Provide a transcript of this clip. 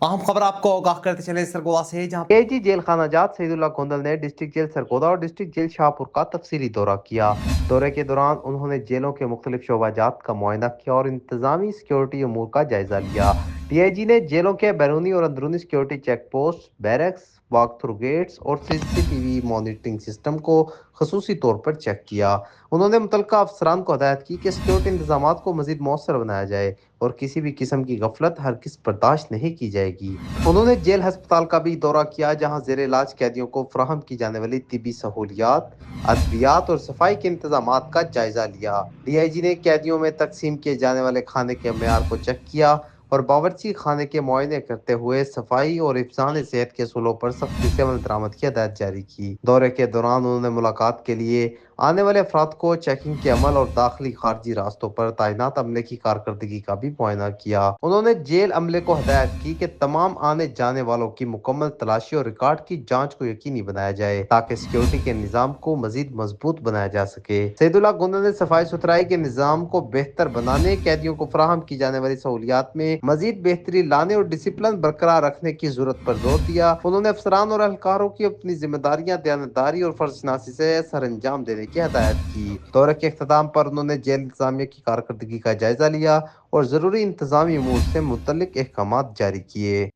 अहम खबर आपको आगाह करते चले सरगोदा से, जहां एजी जेल खाना जात सईदुल्लाह गोंदल ने डिस्ट्रिक्ट जेल सरगोदा और डिस्ट्रिक्ट जेल शाहपुर का तफसीली दौरा किया। दौरे के दौरान उन्होंने जेलों के मुख्तलिफ शोबाजात का मुआयना किया और इंतजामी सिक्योरिटी अमूर का जायजा लिया। डीआईजी ने जेलों के बैरूनी और अंदरूनी security check post, barracks, walk through gates और सीसीटीवी मॉनिटरिंग सिस्टम को खसूसी तौर पर चेक किया। उन्होंने मुतलका अफसरान को हदायत की कि सिक्योरिटी इंतजाम को मजीद मौसर बनाया जाए और किसी भी किस्म की गफलत हरगिज बर्दाश्त नहीं की जाएगी। उन्होंने जेल हस्पताल का भी दौरा किया, जहां जेर इलाज कैदियों को फराहम की जाने वाली तिबी सहूलियात, अद्वियात और सफाई के इंतजाम का जायजा लिया। डीआईजी ने कैदियों में तकसीम किए जाने वाले खाने के मेयार को चेक किया और बावर्ची खाने के मुआयने करते हुए सफाई और हिफ्ज़ान सेहत के असूलों पर सख्ती से अमल दरामद की हदायत जारी की। दौरे के दौरान उन्होंने मुलाकात के लिए आने वाले अफराद को चेकिंग के अमल और दाखिली खारजी रास्तों पर तैनात अमले की कारकर्दगी का भी मुआयना किया। उन्होंने जेल अमले को हदायत की कि तमाम आने जाने वालों की मुकम्मल तलाशी और रिकॉर्ड की जांच को यकीनी बनाया जाए, ताकि सिक्योरिटी के निज़ाम को मजीद मजबूत बनाया जा सके। सईदुल्लाह गोंदा ने सफाई सुथराई के निज़ाम को बेहतर बनाने, कैदियों को फराहम की जाने वाली सहूलियात में मजीद बेहतरी लाने और डिसिप्लिन बरकरार रखने की जरूरत पर जोर दिया। उन्होंने अफसरान और एहलकारों की अपनी जिम्मेदारियां दयानतदारी और फर्जशनासी से सर अंजाम देने की हदायत की। दौरे के अख्ताम पर उन्होंने जेल इंतजामिया की कारकर्दगी का जायजा लिया और ज़रूरी इंतजामी अमूर से मुतल्लिक अहकाम जारी किए।